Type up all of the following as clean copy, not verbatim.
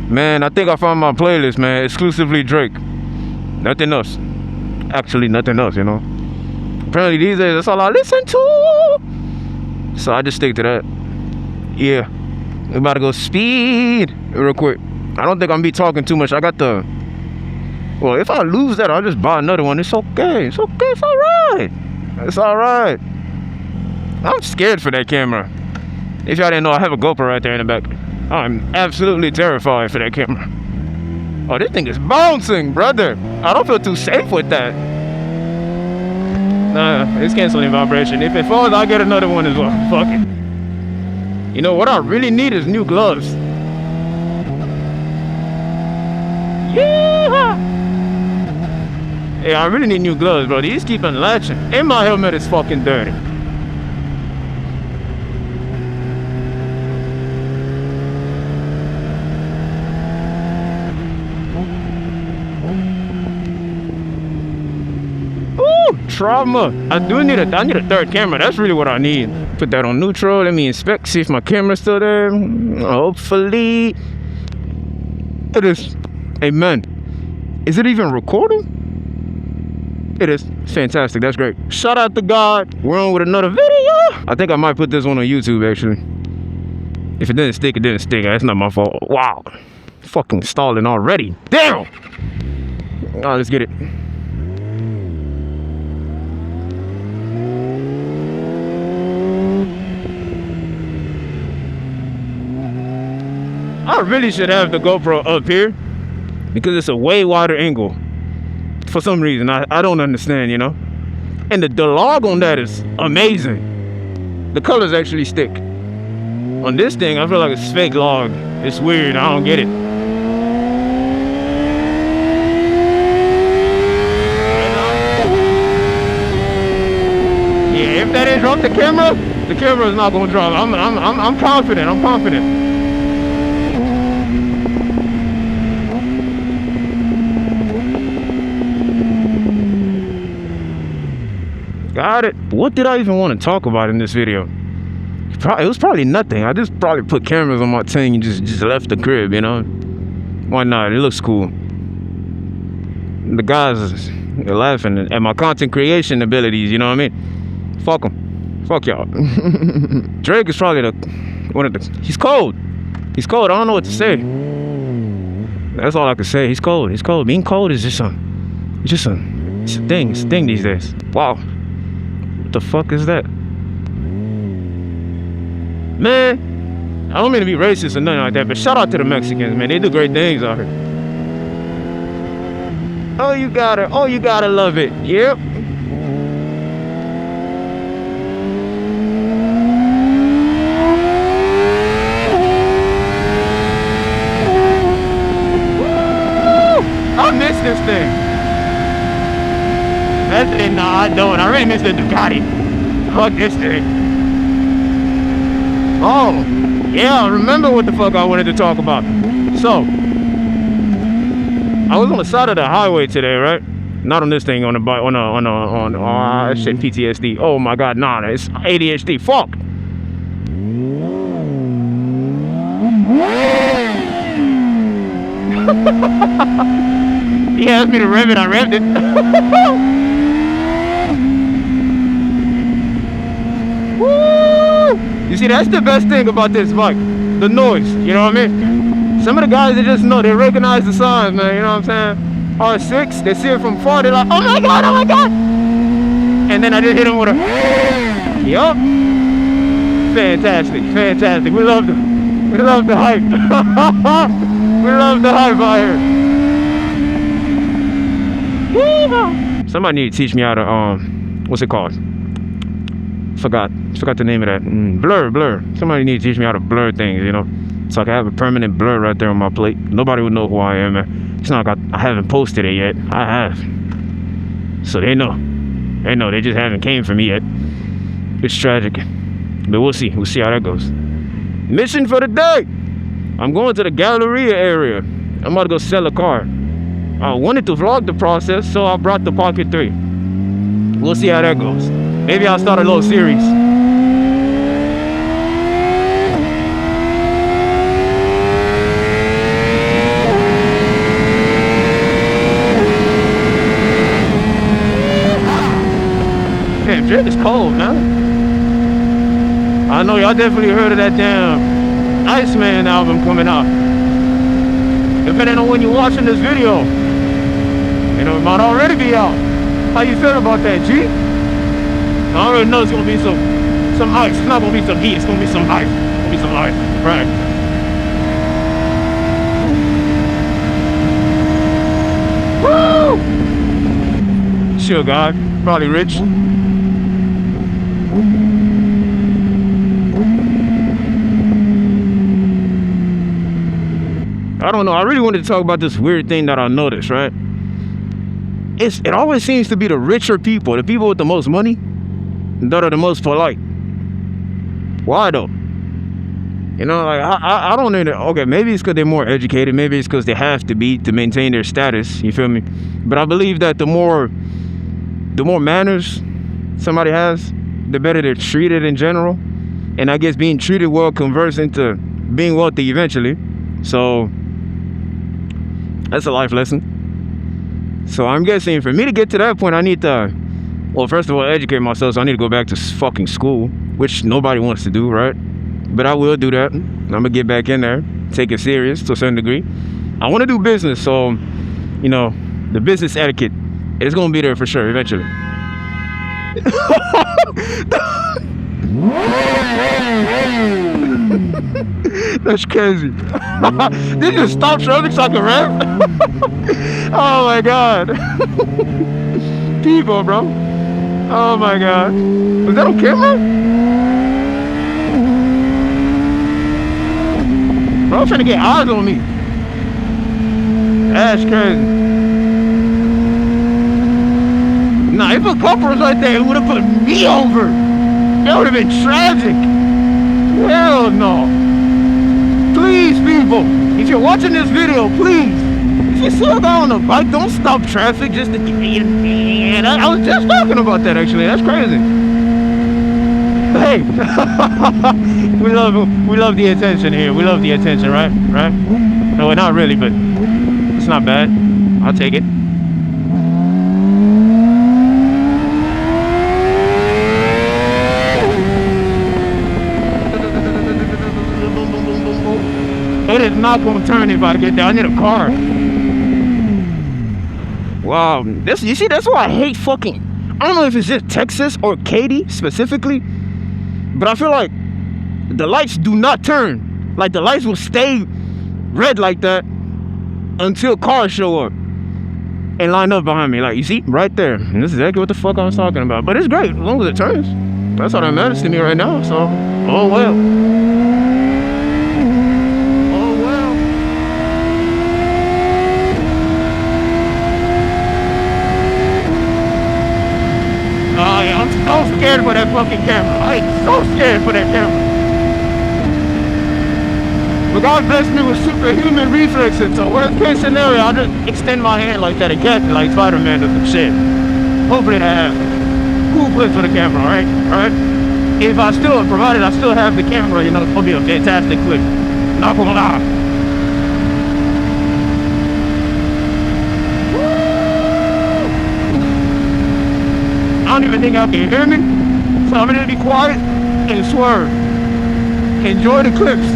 Man, I think I found my playlist, man. Exclusively Drake. Nothing else. Actually, nothing else, you know. Apparently these days, that's all I listen to. So I just stick to that. Yeah. We about to go speed real quick. I don't think I'm gonna be talking too much. I got the... Well, if I lose that, I'll just buy another one. It's okay. It's okay. It's alright. It's alright. I'm scared for that camera. If y'all didn't know, I have a GoPro right there in the back. I'm absolutely terrified for that camera. Oh, this thing is bouncing, brother. I don't feel too safe with that. Nah, it's canceling vibration. If it falls, I'll get another one as well. Fuck it. You know, what I really need is new gloves. Yeah! Yeah, I really need new gloves, bro. These keep on latching. And my helmet is fucking dirty. Trauma. I need a third camera. That's really what I need. Put that on neutral. Let me inspect, see if my camera's still there. Hopefully it is. Amen. Is it even recording? It is. Fantastic. That's great. Shout out to God. We're on with another video. I think I might put this one on YouTube actually. If it didn't stick, it didn't stick. That's not my fault. Wow. Fucking stalling already. Damn. Alright, let's get it. I really should have the GoPro up here because it's a way wider angle. For some reason, I don't understand, you know. And the log on that is amazing. The colors actually stick. On this thing, I feel like it's fake log. It's weird. I don't get it. Yeah, if that didn't drop the camera is not gonna drop. I'm confident. I'm confident. Got it. What did I even want to talk about in this video? It was probably nothing. I just probably put cameras on my thing and just left the crib, you know? Why not? It looks cool. The guys are laughing at my content creation abilities, you know what I mean? Fuck them. Fuck y'all. Drake is probably one of the... He's cold. He's cold. I don't know what to say. That's all I can say. He's cold. He's cold. Being cold is just a thing. It's a thing these days. Wow. What the fuck is that? Man, I don't mean to be racist or nothing like that, but shout out to the Mexicans, man. They do great things out here. Oh, you gotta love it. Yep. Woo! I miss this thing. Actually, no, I don't. I really miss the Ducati. Fuck this thing. Oh, yeah, I remember what the fuck I wanted to talk about. So, I was on the side of the highway today, right? Not on this thing, on the bike, shit, PTSD. Oh my god, nah, it's ADHD. Fuck. He asked me to rev it, I revved it. Woo! You see, that's the best thing about this bike, the noise, you know what I mean? Some of the guys, they just know, they recognize the signs, man, you know what I'm saying? R6, they see it from far, they're like, oh my god, oh my god! And then I just hit him with a, yup. Fantastic, fantastic, we love the hype. We love the hype out here. Somebody need to teach me how to, what's it called? Forgot the name of that. Blur. Somebody need to teach me how to blur things, you know, so I can have a permanent blur right there on my plate. Nobody would know who I am, man. It's not like I haven't posted it yet. I have, so they know. They just haven't came for me yet. It's tragic, but we'll see how that goes. Mission for the day: I'm going to the Galleria area. I'm about to go sell a car. I wanted to vlog the process, so I brought the Pocket 3. We'll see how that goes. Maybe I'll start a little series. shit, it's cold, man. I know y'all definitely heard of that damn Iceman album coming out. Depending on when you're watching this video, you know, it might already be out. How you feel about that, G? I already know it's gonna be some ice. It's not gonna be some heat, it's gonna be some ice. It's gonna be some ice, right? Woo! Sure, God, probably rich. I don't know. I really wanted to talk about this weird thing that I noticed, right? It always seems to be the richer people, the people with the most money, that are the most polite. Why though? You know, like I don't know. Okay, maybe it's because they're more educated. Maybe it's because they have to be to maintain their status. You feel me? But I believe that the more manners somebody has, the better they're treated in general. And I guess being treated well converts into being wealthy eventually. So that's a life lesson. So I'm guessing for me to get to that point, I need to, well, first of all, educate myself. So I need to go back to fucking school, which nobody wants to do, right? But I will do that. I'm gonna get back in there, take it serious to a certain degree. I want to do business, so you know, the business etiquette is gonna be there for sure eventually. That's crazy. Did you just stop traffic so I can rap? Oh my god. People, bro. Oh my god. Was that on camera? Bro, I'm trying to get eyes on me. That's crazy. Nah, if a couple was right there, it would have put me over. That would have been tragic. Hell no. Please, people, if you're watching this video, please, if you see a guy on a bike, don't stop traffic just to get in. I was just talking about that, actually. That's crazy. Hey, we love the attention here. We love the attention, right? Right? No, not really, but it's not bad. I'll take it. It is not gonna turn if I get there. I need a car. Wow, you see, that's why I hate fucking. I don't know if it's just Texas or Katy specifically, but I feel like the lights do not turn. Like the lights will stay red like that until cars show up and line up behind me. Like, you see, right there. And this is exactly what the fuck I was talking about. But it's great as long as it turns. That's all that matters to me right now. So, oh well. I'm so scared for that fucking camera. I am so scared for that camera. But God blessed me with superhuman reflexes, so worst case scenario, I'll just extend my hand like that and catch it like Spider-Man or some shit. Hopefully that happens. Cool clip for the camera, alright? Alright? If I still, provided I still have the camera, you know, it's gonna be a fantastic clip. Not gonna lie. I don't even think I can hear me, so I'm gonna be quiet and swerve. Enjoy the clips.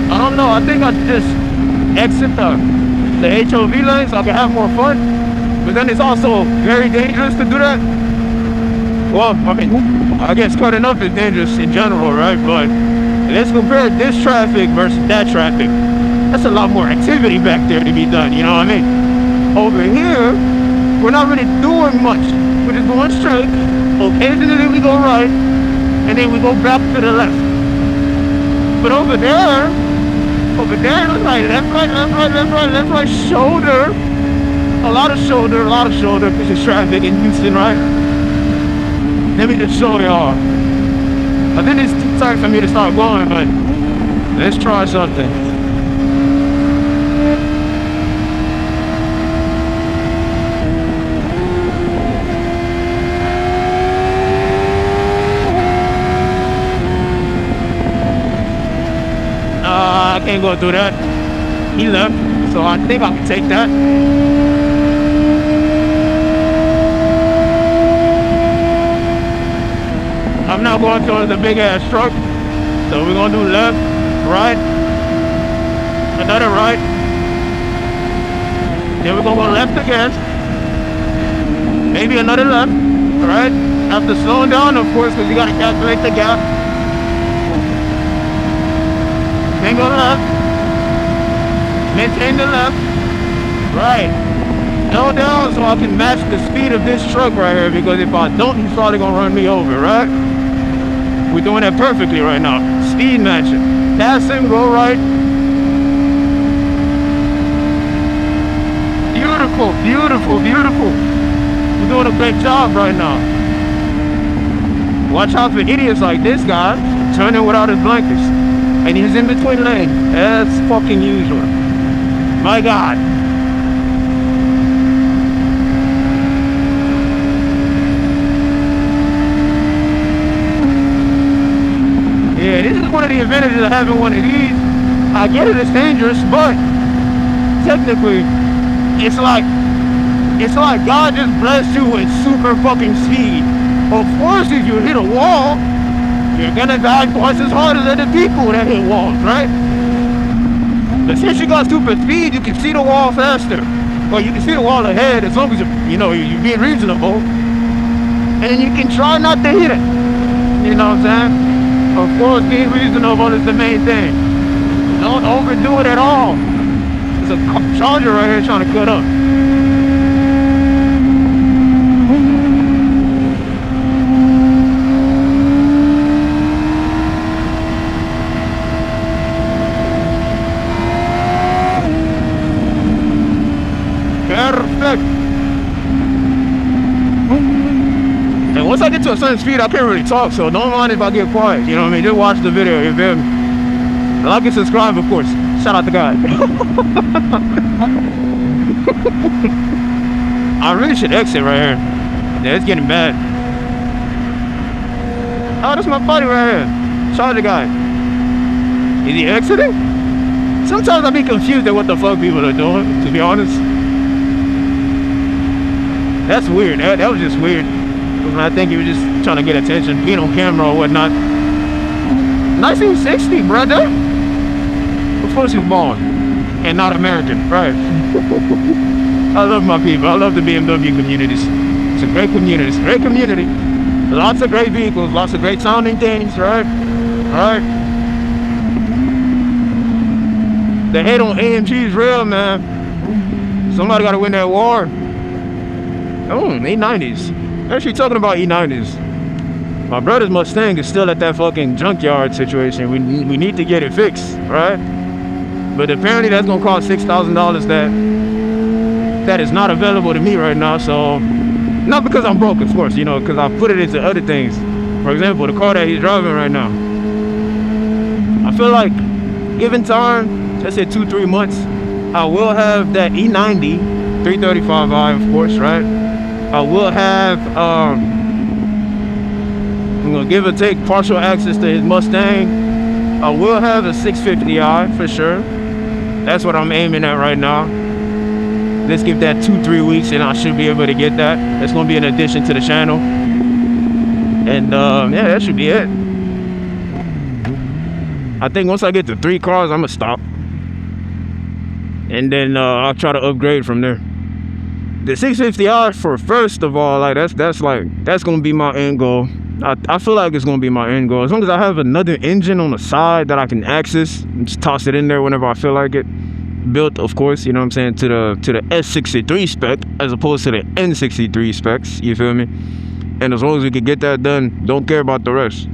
I don't know, I think I just exit the HOV lane so I can have more fun, but then it's also very dangerous to do that. Well, I mean, I guess cutting up is dangerous in general, right? But let's compare this traffic versus that traffic. That's a lot more activity back there to be done, you know what I mean? Over here, we're not really doing much. We're just going straight. Occasionally we go right, and then we go back to the left. But over there, it's like left, right, left, right, left, right, left, right, shoulder. A lot of shoulder, because it's traffic in Houston, right? Let me just show y'all. I think it's too tight for me to start going, but let's try something. I can't go through that. He left, so I think I can take that. I'm not going towards the big ass truck, so we're gonna do left, right, another right, then we're gonna go left again, maybe another left, right, after slowing down, of course, because you gotta calculate the gap, then go left, maintain the left, right, slow down so I can match the speed of this truck right here, because if I don't, he's probably gonna run me over, right? We're doing that perfectly right now. Speed matching. Pass him, go right. Beautiful, beautiful, beautiful. We're doing a great job right now. Watch out for idiots like this guy turning without his blankets. And he's in between lanes. That's fucking usual. My God. Yeah, this is one of the advantages of having one of these. I get it, it's dangerous, but technically, it's like God just blessed you with super fucking speed. Of course, if you hit a wall, you're gonna die twice as hard as the people that hit walls, right? But since you got super speed, you can see the wall faster. Or you can see the wall ahead as long as you're being reasonable. And you can try not to hit it. You know what I'm saying? Of course, being reasonable is the main thing. Don't overdo it at all. There's a charger right here trying to cut up. Perfect. And once I get to a certain speed, I can't really talk, so don't mind if I get quiet. You know what I mean? Just watch the video, you feel me? Like and subscribe, of course. Shout out to God. I really should exit right here. Yeah, it's getting bad. Oh, that's my buddy right here. Shout out to God. Is he exiting? Sometimes I be confused at what the fuck people are doing, to be honest. That's weird. That was just weird. I think he was just trying to get attention, being on camera or whatnot. 1960, brother. Of course he's born and not American, right? I love my people. I love the BMW communities. It's a great community. It's a great community. Lots of great vehicles, lots of great sounding things, right? Right. The hate on AMG is real, man. Somebody got to win that war. Oh, E90s. Actually talking about E90s. My brother's Mustang is still at that fucking junkyard situation. We need to get it fixed, right? But apparently that's gonna cost $6,000 that is not available to me right now. So, not because I'm broke, of course, because I put it into other things. For example, the car that he's driving right now. I feel like, given time, let's say 2-3 months, I will have that E90 335i, of course, right? I will have, I'm gonna give or take partial access to his Mustang. I will have a 650i for sure. That's what I'm aiming at right now. Let's give that 2-3 weeks and I should be able to get that. That's gonna be an addition to the channel. And yeah, that should be it. I think once I get to 3 cars, I'm gonna stop. And then I'll try to upgrade from there. The 650i for first of all, like that's gonna be my end goal. I feel like it's gonna be my end goal. As long as I have another engine on the side that I can access and just toss it in there whenever I feel like it. Built, of course, you know what I'm saying, to the S63 spec as opposed to the N63 specs, you feel me? And as long as we can get that done, don't care about the rest.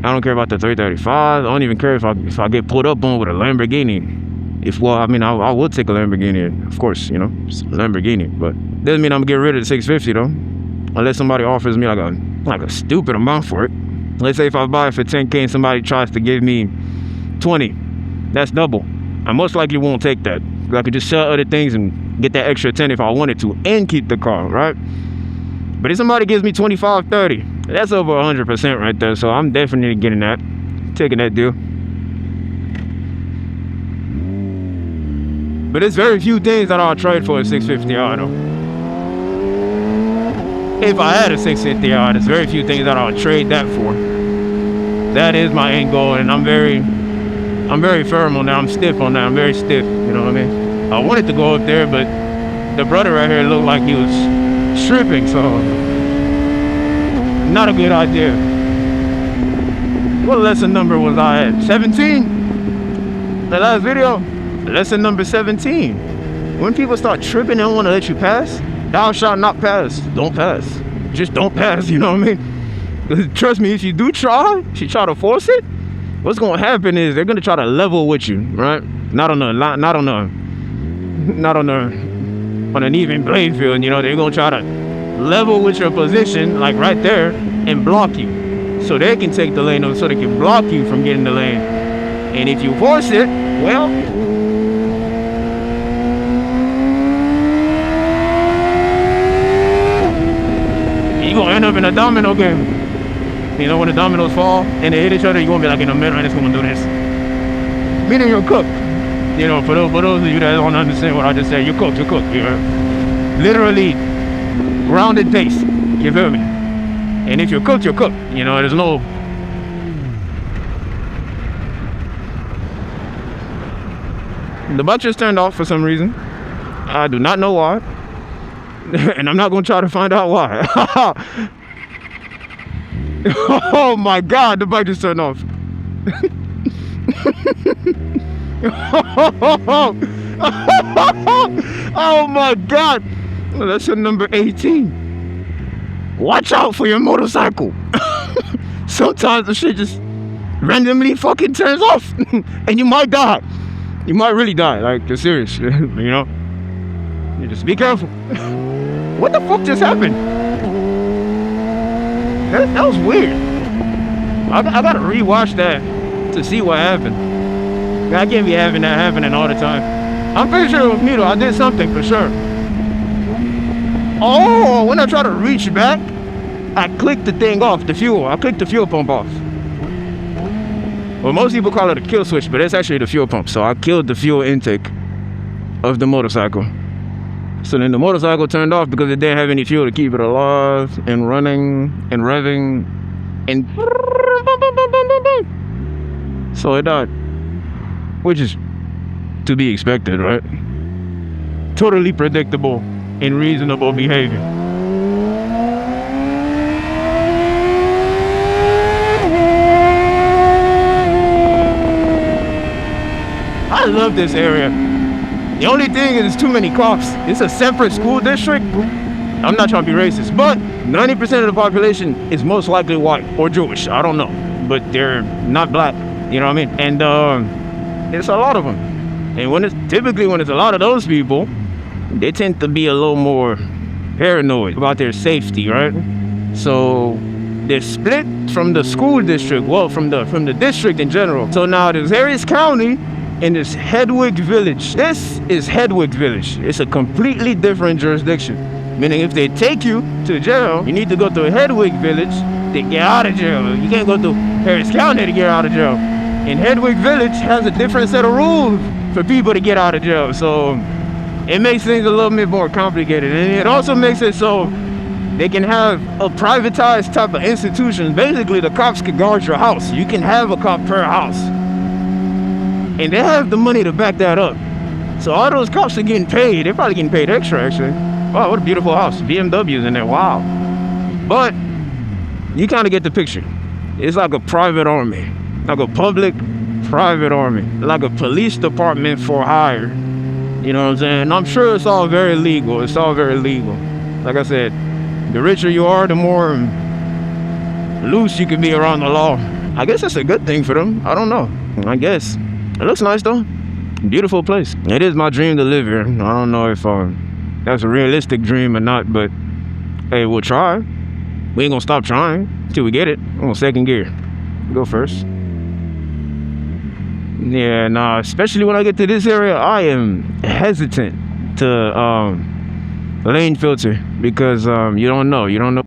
I don't care about the 335. I don't even care if I get pulled up on with a Lamborghini. I would take a Lamborghini, of course, it's a Lamborghini, but doesn't mean I'm gonna get rid of the 650 though, unless somebody offers me like a stupid amount for it. Let's say if I buy it for 10K and somebody tries to give me 20, that's double. I most likely won't take that. I could just sell other things and get that extra 10 if I wanted to and keep the car, right? But if somebody gives me 25, 30, that's over 100% right there. So I'm definitely getting that, taking that deal. But there's very few things that I'll trade for a 650R though. If I had a 650R, there's very few things that I'll trade that for. That is my end goal, and I'm very firm on that. I'm stiff on that. I'm very stiff, you know what I mean? I wanted to go up there, but the brother right here looked like he was stripping, so not a good idea. What lesson number was I at? 17? The last video? Lesson number 17. When people start tripping and don't want to let you pass, thou shalt not pass. Don't pass. Just don't pass, you know what I mean? Trust me, if you do try, if you try to force it, what's gonna happen is they're gonna try to level with you, right? Not on an even playing field, you know. They're gonna try to level with your position, like right there, and block you, so they can take the lane, so they can block you from getting the lane. And if you force it, well, you're gonna end up in a domino game. You know, when the dominoes fall and they hit each other, you're gonna be like in the middle and it's gonna do this. Meaning you're cooked. You know, for those of you that don't understand what I just said, you're cooked, you're literally grounded pace. You feel me? And if you're cooked, you're cooked. You know, there's no. The bike just turned off for some reason. I do not know why. And I'm not gonna try to find out why. Oh my God, the bike just turned off. Oh my God. Well, that's number 18. Watch out for your motorcycle. Sometimes the shit just randomly fucking turns off. And you might die. You might really die. Like, you're serious. You know? You just be careful. What the fuck just happened? That was weird. I gotta rewatch that to see what happened. I can't be having that happening all the time. I'm pretty sure it was me though. I did something for sure. Oh, when I try to reach back, I clicked the thing off, the fuel. I clicked the fuel pump off. Well, most people call it a kill switch, but it's actually the fuel pump. So I killed the fuel intake of the motorcycle. So then the motorcycle turned off because it didn't have any fuel to keep it alive and running and revving and so it died, which is to be expected, right? Totally predictable and reasonable behavior. I love this area. The only thing is too many cops. It's a separate school district. I'm not trying to be racist, but 90% of the population is most likely white or Jewish. I don't know, but they're not black. You know what I mean? And it's a lot of them. And when it's a lot of those people, they tend to be a little more paranoid about their safety, right? So they're split from the school district. Well, from the district in general. So now there's Harris County. And this Hedwig Village. This is Hedwig Village. It's a completely different jurisdiction. Meaning if they take you to jail, you need to go to Hedwig Village to get out of jail. You can't go to Harris County to get out of jail. And Hedwig Village has a different set of rules for people to get out of jail. So it makes things a little bit more complicated. And it also makes it so they can have a privatized type of institution. Basically, the cops can guard your house. You can have a cop per house. And they have the money to back that up. So all those cops are getting paid. They're probably getting paid extra, actually. Wow, what a beautiful house. BMWs in there, wow. But you kind of get the picture. It's like a private army. Like a public private army. Like a police department for hire. You know what I'm saying? I'm sure it's all very legal. It's all very legal. Like I said, the richer you are, the more loose you can be around the law. I guess that's a good thing for them. I don't know. I guess. It looks nice though. Beautiful place. It is my dream to live here. I don't know if that's a realistic dream or not, but hey, we'll try. We ain't gonna stop trying till we get it. I'm on second gear. Go first. Yeah, nah, especially when I get to this area, I am hesitant to lane filter because you don't know.